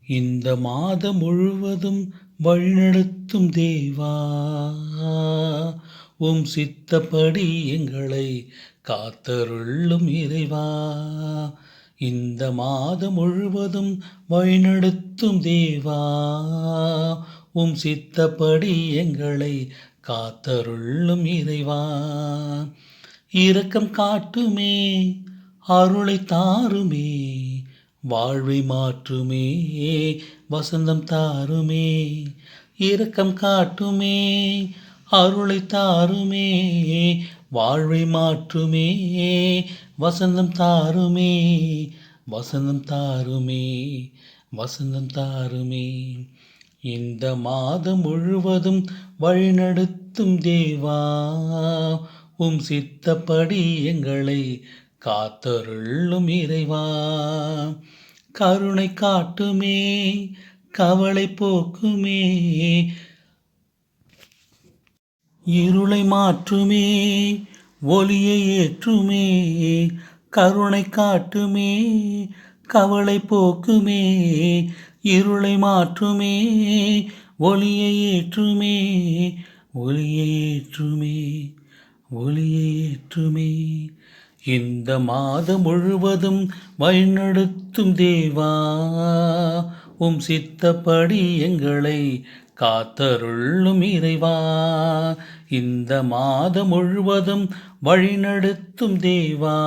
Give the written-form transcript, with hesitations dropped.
இந்த மாதம் முழுவதும் வழிநடத்தும் தேவா, உம் சித்தப்படி எங்களை காத்தருளும் இறைவா. இந்த மாதம் முழுவதும் வழிநடத்தும் தேவா, உம் சித்தப்படி எங்களை காத்தருளும் இறைவா. இரக்கம் காட்டுமே, அருளை தாருமே, வாழ்வை மாற்றுமே, வசந்தம் தாருமே. இரக்கம் காட்டுமே, அருளை தாருமே, வாழ்வை மாற்றுமே, வசந்தம் தாருமே, வசந்தம் தாருமே, வசந்தம் தாருமே. இந்த மாதம் முழுவதும் வழிநடத்தும் தேவா, உம் சித்தப்படி எங்களை காத்தருளும் இறைவா. கருணை காட்டுமே, கவலை போக்குமே, இருளை மாற்றுமே, ஒளியை ஏற்றுமே. கருணை காட்டுமே, கவலை போக்குமே, இருளை மாற்றுமே, ஒளியை ஏற்றுமே, ஒளியை ஏற்றுமே, ஒளியை ஏற்றுமே. இந்த மாதம் முழுவதும் வழிநடத்தும் தேவா, உம் சித்தப்படி எங்களை காத்தருளும் இறைவா. இந்த மாதம் முழுவதும் வழிநடத்தும் தேவா,